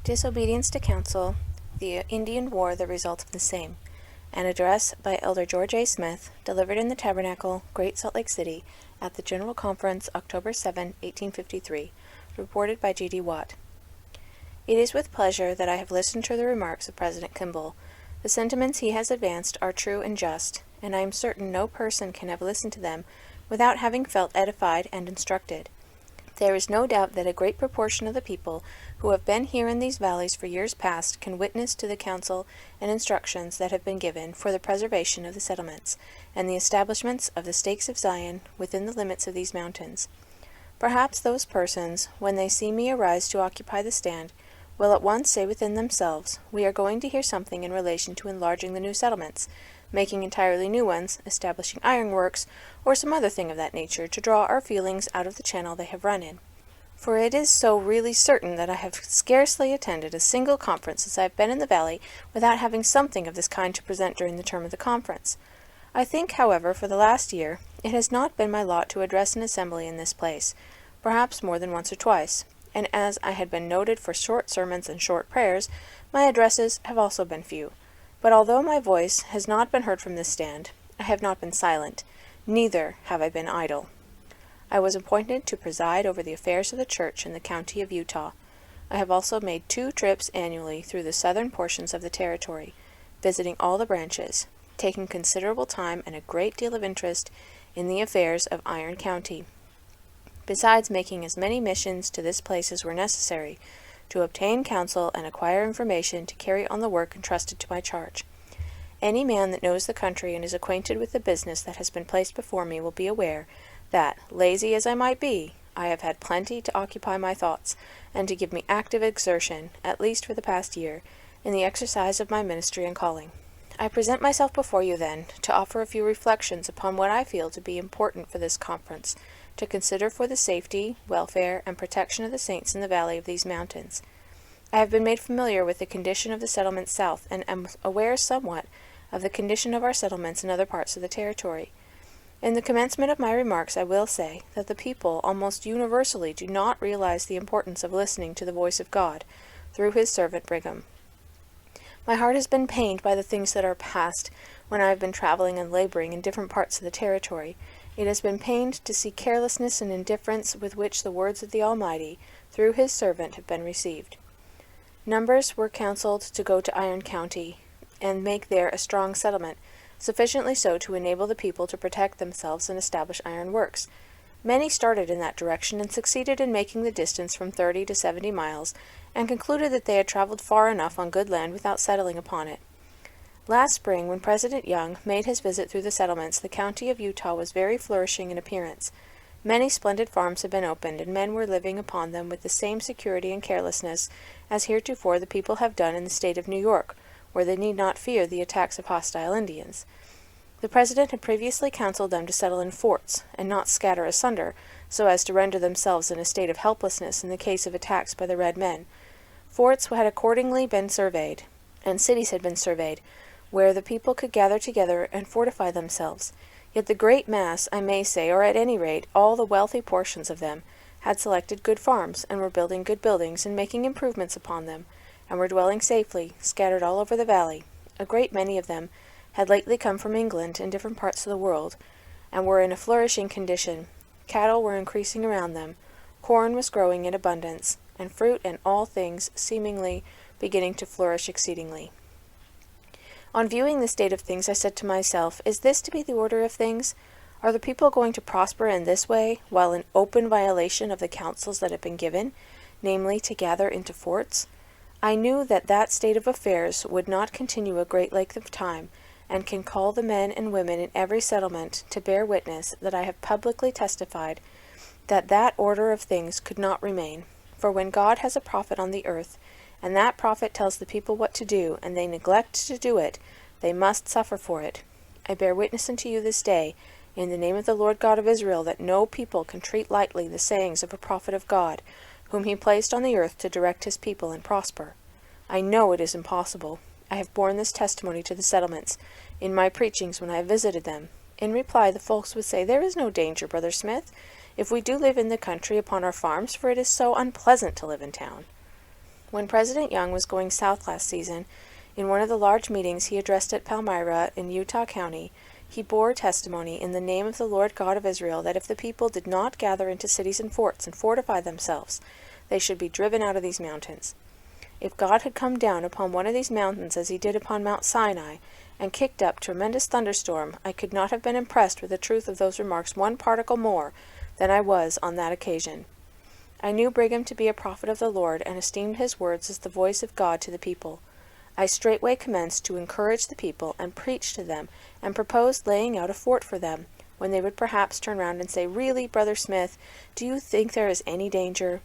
Disobedience to Counsel, the Indian War, the Result of the Same. An address by Elder George A. Smith, delivered in the Tabernacle, Great Salt Lake City, at the General Conference, October 7, 1853, reported by G.D. Watt. It is with pleasure that I have listened to the remarks of President Kimball. The sentiments he has advanced are true and just, and I am certain no person can have listened to them without having felt edified and instructed. There is no doubt that a great proportion of the people who have been here in these valleys for years past can witness to the counsel and instructions that have been given for the preservation of the settlements and the establishments of the stakes of Zion within the limits of these mountains. Perhaps those persons, when they see me arise to occupy the stand, will at once say within themselves, "We are going to hear something in relation to enlarging the new settlements, making entirely new ones, establishing ironworks, or some other thing of that nature to draw our feelings out of the channel they have run in." For it is so really certain that I have scarcely attended a single conference since I have been in the valley without having something of this kind to present during the term of the conference. I think, however, for the last year, it has not been my lot to address an assembly in this place, perhaps more than once or twice, and as I had been noted for short sermons and short prayers, my addresses have also been few. But although my voice has not been heard from this stand, I have not been silent, neither have I been idle. I was appointed to preside over the affairs of the church in the county of Utah. I have also made 2 trips annually through the southern portions of the territory, visiting all the branches, taking considerable time and a great deal of interest in the affairs of Iron County, besides making as many missions to this place as were necessary, to obtain counsel and acquire information to carry on the work entrusted to my charge. Any man that knows the country and is acquainted with the business that has been placed before me will be aware that, lazy as I might be, I have had plenty to occupy my thoughts, and to give me active exertion, at least for the past year, in the exercise of my ministry and calling. I present myself before you, then, to offer a few reflections upon what I feel to be important for this conference, to consider for the safety, welfare, and protection of the saints in the valley of these mountains. I have been made familiar with the condition of the settlements south, and am aware somewhat of the condition of our settlements in other parts of the territory. In the commencement of my remarks I will say that the people almost universally do not realize the importance of listening to the voice of God through his servant Brigham. My heart has been pained by the things that are past when I have been traveling and laboring in different parts of the territory. It has been pained to see carelessness and indifference with which the words of the Almighty, through his servant, have been received. Numbers were counseled to go to Iron County and make there a strong settlement, sufficiently so to enable the people to protect themselves and establish iron works. Many started in that direction and succeeded in making the distance from 30 to 70 miles, and concluded that they had traveled far enough on good land without settling upon it. Last spring, when President Young made his visit through the settlements, the county of Utah was very flourishing in appearance. Many splendid farms had been opened, and men were living upon them with the same security and carelessness as heretofore the people have done in the state of New York, where they need not fear the attacks of hostile Indians. The President had previously counseled them to settle in forts, and not scatter asunder, so as to render themselves in a state of helplessness in the case of attacks by the red men. Forts had accordingly been surveyed, and cities had been surveyed, where the people could gather together and fortify themselves. Yet the great mass, I may say, or at any rate all the wealthy portions of them, had selected good farms, and were building good buildings, and making improvements upon them, and were dwelling safely, scattered all over the valley. A great many of them had lately come from England and different parts of the world, and were in a flourishing condition. Cattle were increasing around them, corn was growing in abundance, and fruit and all things seemingly beginning to flourish exceedingly. On viewing the state of things, I said to myself, is this to be the order of things? Are the people going to prosper in this way, while in open violation of the counsels that have been given, namely, to gather into forts? I knew that that state of affairs would not continue a great length of time, and can call the men and women in every settlement to bear witness that I have publicly testified that that order of things could not remain. For when God has a prophet on the earth, and that prophet tells the people what to do, and they neglect to do it, they must suffer for it. I bear witness unto you this day, in the name of the Lord God of Israel, that no people can treat lightly the sayings of a prophet of God, whom he placed on the earth to direct his people and prosper. I know it is impossible. I have borne this testimony to the settlements, in my preachings when I have visited them. In reply, the folks would say, "There is no danger, Brother Smith, if we do live in the country upon our farms, for it is so unpleasant to live in town." When President Young was going south last season, in one of the large meetings he addressed at Palmyra in Utah County, he bore testimony in the name of the Lord God of Israel that if the people did not gather into cities and forts and fortify themselves, they should be driven out of these mountains. If God had come down upon one of these mountains as he did upon Mount Sinai, and kicked up tremendous thunderstorm, I could not have been impressed with the truth of those remarks one particle more than I was on that occasion. I knew Brigham to be a prophet of the Lord, and esteemed his words as the voice of God to the people. I straightway commenced to encourage the people, and preach to them, and proposed laying out a fort for them, when they would perhaps turn round and say, "Really, Brother Smith, do you think there is any danger?"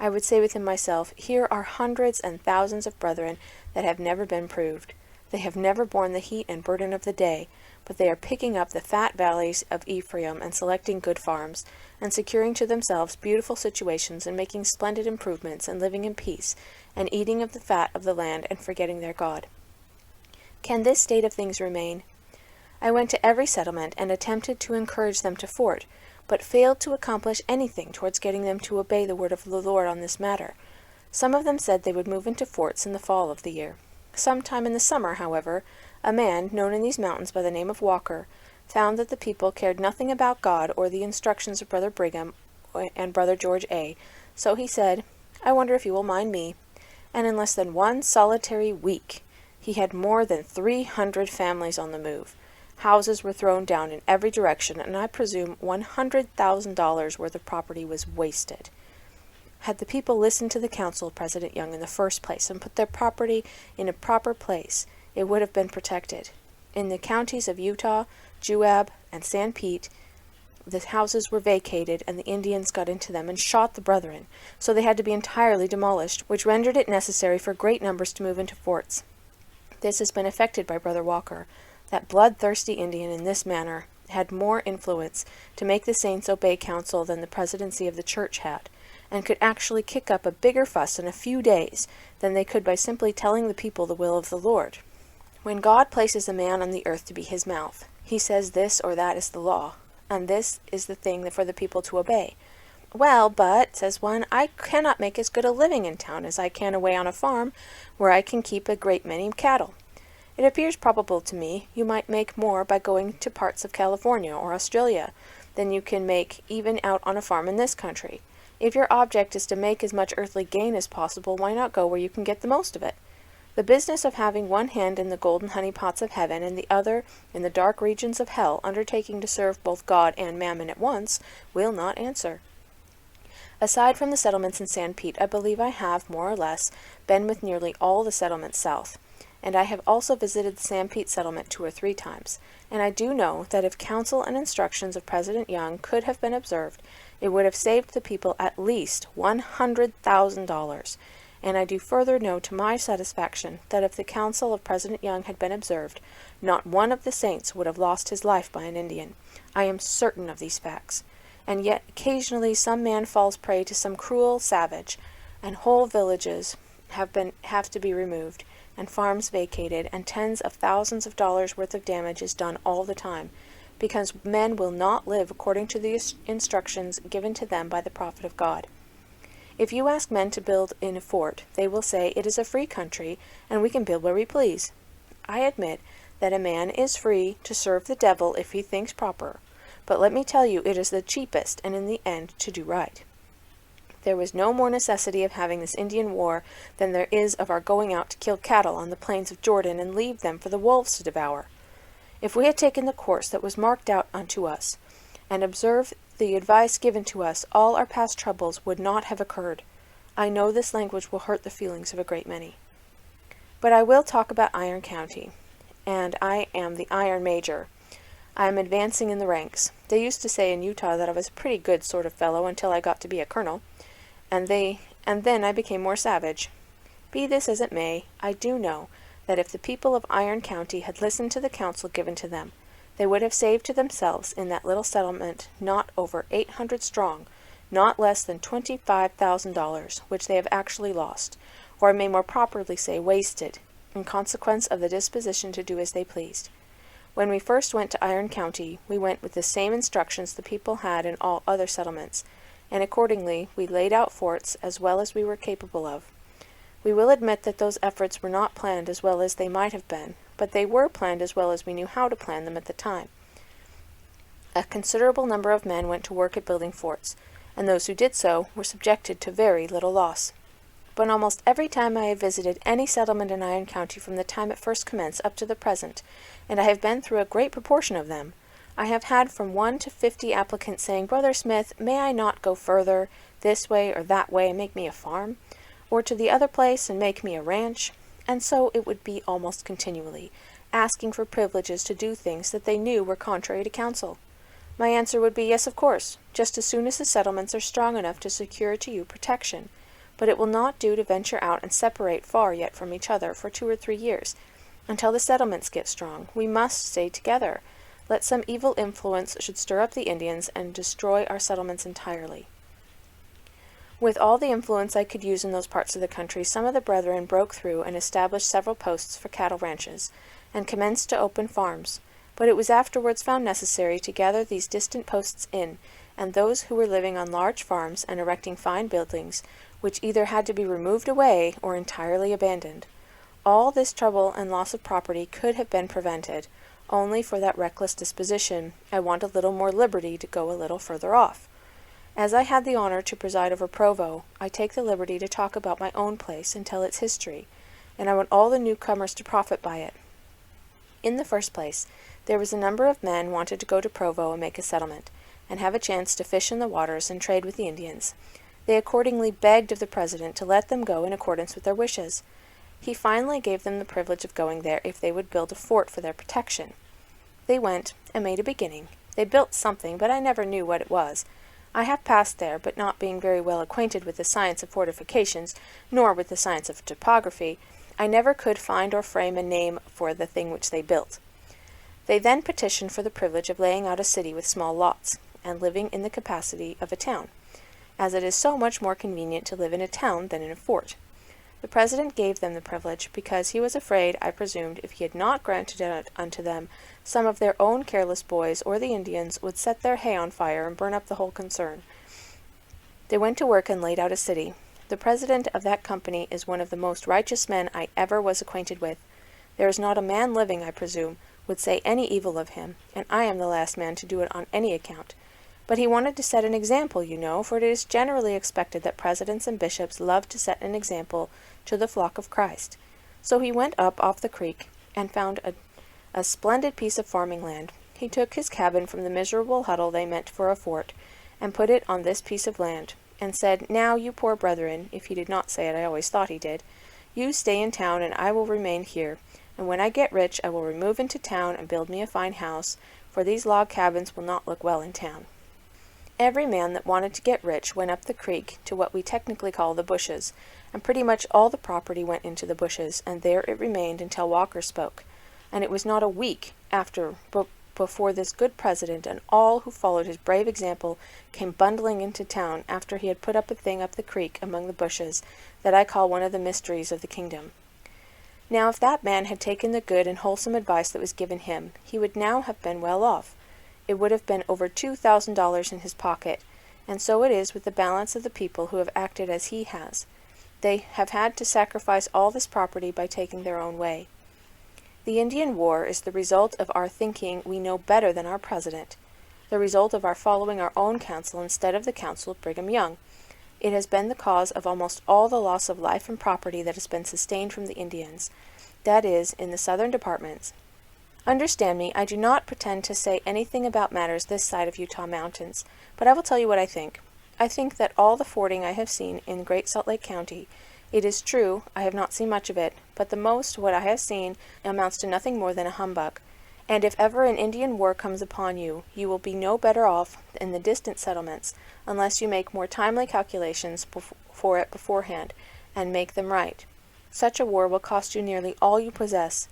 I would say within myself, "Here are hundreds and thousands of brethren that have never been proved. They have never borne the heat and burden of the day, but they are picking up the fat valleys of Ephraim and selecting good farms, and securing to themselves beautiful situations and making splendid improvements and living in peace, and eating of the fat of the land and forgetting their God. Can this state of things remain?" I went to every settlement and attempted to encourage them to fort, but failed to accomplish anything towards getting them to obey the word of the Lord on this matter. Some of them said they would move into forts in the fall of the year. Sometime in the summer, however, a man, known in these mountains by the name of Walker, found that the people cared nothing about God or the instructions of Brother Brigham and Brother George A., so he said, "I wonder if you will mind me," and in less than one solitary week he had more than 300 families on the move. Houses were thrown down in every direction, and I presume $100,000 worth of property was wasted. Had the people listened to the counsel of President Young in the first place and put their property in a proper place, it would have been protected. In the counties of Utah, Juab, and San Pete, the houses were vacated, and the Indians got into them and shot the brethren, so they had to be entirely demolished, which rendered it necessary for great numbers to move into forts. This has been effected by Brother Walker. That bloodthirsty Indian in this manner had more influence to make the saints obey counsel than the presidency of the church had, and could actually kick up a bigger fuss in a few days than they could by simply telling the people the will of the Lord. When God places a man on the earth to be his mouth, he says this or that is the law, and this is the thing for the people to obey. "Well, but," says one, "I cannot make as good a living in town as I can away on a farm, where I can keep a great many cattle. It appears probable to me you might make more by going to parts of California or Australia than you can make even out on a farm in this country. If your object is to make as much earthly gain as possible, why not go where you can get the most of it? The business of having one hand in the golden honey pots of heaven and the other in the dark regions of hell, undertaking to serve both God and mammon at once, will not answer. Aside from the settlements in San Pete, I believe I have, more or less, been with nearly all the settlements south, and I have also visited the San Pete settlement 2 or 3 times, and I do know that if counsel and instructions of President Young could have been observed, it would have saved the people at least $100,000, and I do further know to my satisfaction that if the counsel of President Young had been observed, not one of the saints would have lost his life by an Indian. I am certain of these facts, and yet occasionally some man falls prey to some cruel savage, and whole villages have to be removed, and farms vacated, and tens of thousands of dollars worth of damage is done all the time, because men will not live according to the instructions given to them by the prophet of God. If you ask men to build in a fort, they will say it is a free country, and we can build where we please. I admit that a man is free to serve the devil if he thinks proper, but let me tell you it is the cheapest, and in the end, to do right. There was no more necessity of having this Indian war than there is of our going out to kill cattle on the plains of Jordan and leave them for the wolves to devour. If we had taken the course that was marked out unto us, and observed the advice given to us, all our past troubles would not have occurred. I know this language will hurt the feelings of a great many. But I will talk about Iron County, and I am the Iron Major. I am advancing in the ranks. They used to say in Utah that I was a pretty good sort of fellow until I got to be a colonel, and then I became more savage. Be this as it may, I do know that if the people of Iron County had listened to the counsel given to them, they would have saved to themselves in that little settlement not over 800 strong, not less than $25,000, which they have actually lost, or I may more properly say wasted, in consequence of the disposition to do as they pleased. When we first went to Iron County, we went with the same instructions the people had in all other settlements, and accordingly we laid out forts as well as we were capable of. We will admit that those efforts were not planned as well as they might have been, but they were planned as well as we knew how to plan them at the time. A considerable number of men went to work at building forts, and those who did so were subjected to very little loss. But almost every time I have visited any settlement in Iron County from the time it first commenced up to the present, and I have been through a great proportion of them, I have had from 1 to 50 applicants saying, "Brother Smith, may I not go further, this way or that way, and make me a farm, or to the other place and make me a ranch?" And so it would be almost continually, asking for privileges to do things that they knew were contrary to counsel. My answer would be, yes, of course, just as soon as the settlements are strong enough to secure to you protection. But it will not do to venture out and separate far yet from each other for 2 or 3 years. Until the settlements get strong, we must stay together. Let some evil influence should stir up the Indians and destroy our settlements entirely. With all the influence I could use in those parts of the country, some of the brethren broke through and established several posts for cattle ranches, and commenced to open farms. But it was afterwards found necessary to gather these distant posts in, and those who were living on large farms and erecting fine buildings, which either had to be removed away or entirely abandoned. All this trouble and loss of property could have been prevented, only for that reckless disposition, I want a little more liberty to go a little further off. As I had the honor to preside over Provo, I take the liberty to talk about my own place and tell its history, and I want all the newcomers to profit by it. In the first place, there was a number of men wanted to go to Provo and make a settlement, and have a chance to fish in the waters and trade with the Indians. They accordingly begged of the President to let them go in accordance with their wishes. He finally gave them the privilege of going there if they would build a fort for their protection. They went and made a beginning. They built something, but I never knew what it was. I have passed there, but not being very well acquainted with the science of fortifications, nor with the science of topography, I never could find or frame a name for the thing which they built. They then petitioned for the privilege of laying out a city with small lots, and living in the capacity of a town, as it is so much more convenient to live in a town than in a fort. The President gave them the privilege, because he was afraid, I presumed, if he had not granted it unto them, some of their own careless boys or the Indians would set their hay on fire and burn up the whole concern. They went to work and laid out a city. The President of that company is one of the most righteous men I ever was acquainted with. There is not a man living, I presume, would say any evil of him, and I am the last man to do it on any account. But he wanted to set an example, you know, for it is generally expected that presidents and bishops love to set an example to the flock of Christ. So he went up off the creek and found a splendid piece of farming land. He took his cabin from the miserable huddle they meant for a fort, and put it on this piece of land, and said, "Now, you poor brethren," if he did not say it, I always thought he did, "you stay in town, and I will remain here, and when I get rich I will remove into town and build me a fine house, for these log cabins will not look well in town." Every man that wanted to get rich went up the creek to what we technically call the bushes, and pretty much all the property went into the bushes, and there it remained until Walker spoke, and it was not a week after before this good president and all who followed his brave example came bundling into town after he had put up a thing up the creek among the bushes that I call one of the mysteries of the kingdom. Now if that man had taken the good and wholesome advice that was given him, he would now have been well off. It would have been over $2,000 in his pocket, and so it is with the balance of the people who have acted as he has. They have had to sacrifice all this property by taking their own way. The Indian War is the result of our thinking we know better than our president, the result of our following our own counsel instead of the counsel of Brigham Young. It has been the cause of almost all the loss of life and property that has been sustained from the Indians, that is, in the southern departments. Understand me, I do not pretend to say anything about matters this side of Utah Mountains, but I will tell you what I think. I think that all the fording I have seen in Great Salt Lake County, it is true, I have not seen much of it, but the most what I have seen amounts to nothing more than a humbug. And if ever an Indian war comes upon you, you will be no better off in the distant settlements, unless you make more timely calculations for it beforehand, and make them right. Such a war will cost you nearly all you possess.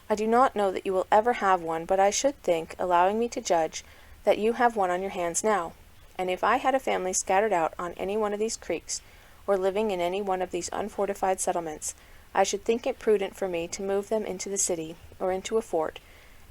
I do not know that you will ever have one, but I should think, allowing me to judge, that you have one on your hands now. And if I had a family scattered out on any one of these creeks, or living in any one of these unfortified settlements, I should think it prudent for me to move them into the city, or into a fort,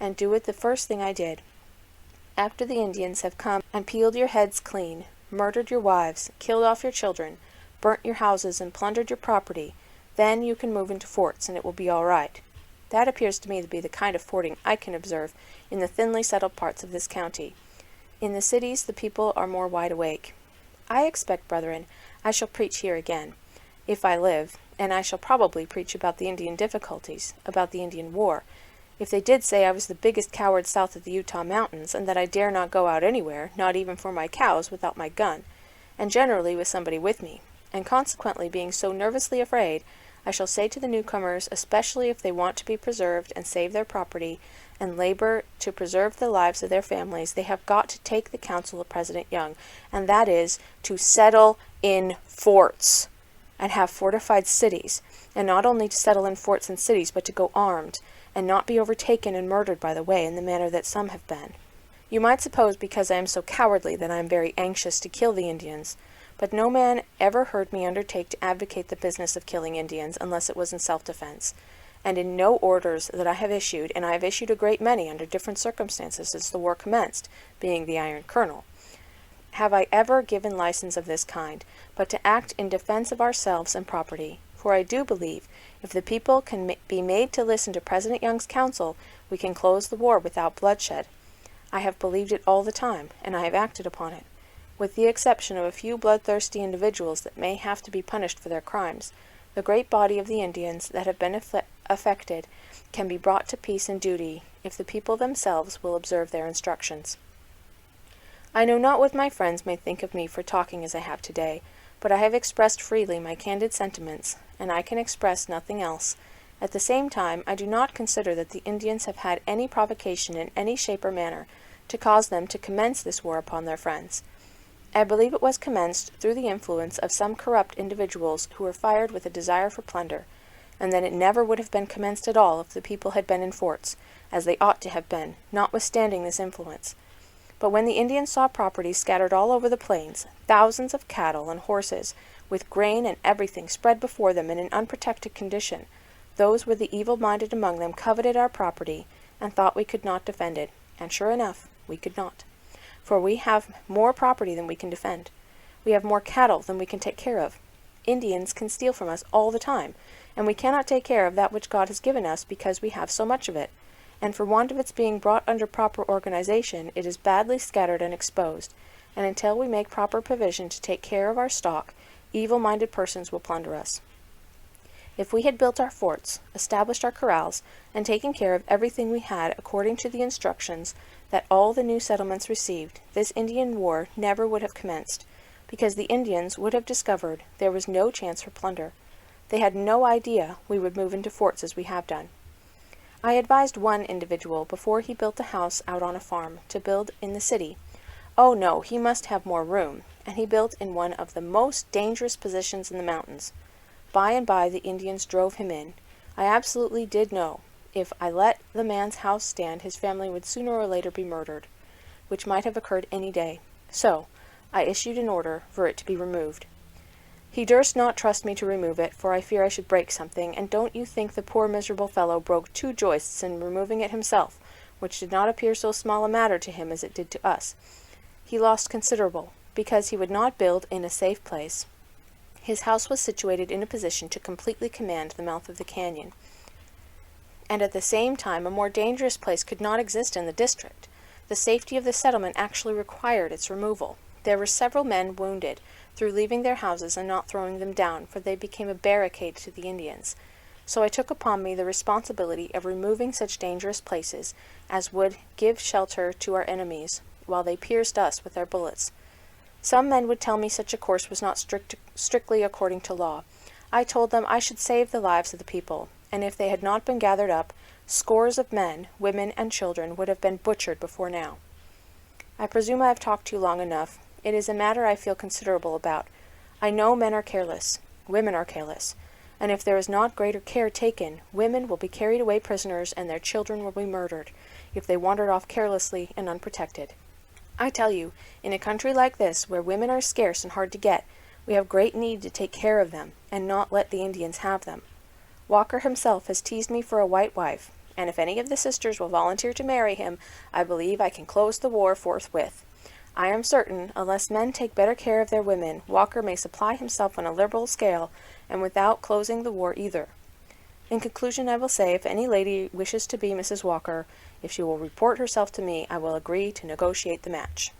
and do it the first thing I did. After the Indians have come and peeled your heads clean, murdered your wives, killed off your children, burnt your houses, and plundered your property, Then you can move into forts, and it will be all right. That appears to me to be the kind of forting I can observe in the thinly settled parts of this county. In the cities the people are more wide awake. I expect, brethren, I shall preach here again, if I live, and I shall probably preach about the Indian difficulties, about the Indian war. If they did say I was the biggest coward south of the Utah mountains, and that I dare not go out anywhere, not even for my cows, without my gun, and generally with somebody with me, and consequently being so nervously afraid, I shall say to the newcomers, especially if they want to be preserved and save their property, and labor to preserve the lives of their families, they have got to take the counsel of President Young, and that is to settle in forts and have fortified cities, and not only to settle in forts and cities, but to go armed, and not be overtaken and murdered by the way in the manner that some have been. You might suppose because I am so cowardly that I am very anxious to kill the Indians, but no man ever heard me undertake to advocate the business of killing Indians unless it was in self-defense, and in no orders that I have issued, and I have issued a great many under different circumstances since the war commenced, being the Iron Colonel, have I ever given license of this kind, but to act in defense of ourselves and property. For I do believe, if the people can be made to listen to President Young's counsel, we can close the war without bloodshed. I have believed it all the time, and I have acted upon it. With the exception of a few bloodthirsty individuals that may have to be punished for their crimes, the great body of the Indians that have been affected can be brought to peace and duty if the people themselves will observe their instructions. I know not what my friends may think of me for talking as I have today, but I have expressed freely my candid sentiments, and I can express nothing else. At the same time, I do not consider that the Indians have had any provocation in any shape or manner to cause them to commence this war upon their friends. I believe it was commenced through the influence of some corrupt individuals who were fired with a desire for plunder, and that it never would have been commenced at all if the people had been in forts, as they ought to have been, notwithstanding this influence. But when the Indians saw property scattered all over the plains, thousands of cattle and horses, with grain and everything spread before them in an unprotected condition, those with the evil-minded among them coveted our property, and thought we could not defend it, and sure enough, we could not. For we have more property than we can defend. We have more cattle than we can take care of. Indians can steal from us all the time, and we cannot take care of that which God has given us because we have so much of it, and for want of its being brought under proper organization, it is badly scattered and exposed, and until we make proper provision to take care of our stock, evil-minded persons will plunder us. If we had built our forts, established our corrals, and taken care of everything we had according to the instructions that all the new settlements received, this Indian war never would have commenced, because the Indians would have discovered there was no chance for plunder. They had no idea we would move into forts as we have done. I advised one individual, before he built a house out on a farm, to build in the city. Oh no, he must have more room, and he built in one of the most dangerous positions in the mountains. By and by the Indians drove him in. I absolutely did know, if I let the man's house stand, his family would sooner or later be murdered, which might have occurred any day. So I issued an order for it to be removed. He durst not trust me to remove it, for I fear I should break something, and don't you think the poor miserable fellow broke 2 joists in removing it himself, which did not appear so small a matter to him as it did to us. He lost considerable, because he would not build in a safe place. His house was situated in a position to completely command the mouth of the canyon, and at the same time a more dangerous place could not exist in the district. The safety of the settlement actually required its removal. There were several men wounded through leaving their houses and not throwing them down, for they became a barricade to the Indians. So I took upon me the responsibility of removing such dangerous places as would give shelter to our enemies, while they pierced us with their bullets. Some men would tell me such a course was not strictly according to law. I told them I should save the lives of the people, and if they had not been gathered up, scores of men, women, and children would have been butchered before now. I presume I have talked too long enough. It is a matter I feel considerable about. I know men are careless, women are careless, and if there is not greater care taken, women will be carried away prisoners and their children will be murdered, if they wandered off carelessly and unprotected. I tell you, in a country like this, where women are scarce and hard to get, we have great need to take care of them, and not let the Indians have them. Walker himself has teased me for a white wife, and if any of the sisters will volunteer to marry him, I believe I can close the war forthwith. I am certain, unless men take better care of their women, Walker may supply himself on a liberal scale, and without closing the war either. In conclusion, I will say, if any lady wishes to be Mrs. Walker, if she will report herself to me, I will agree to negotiate the match.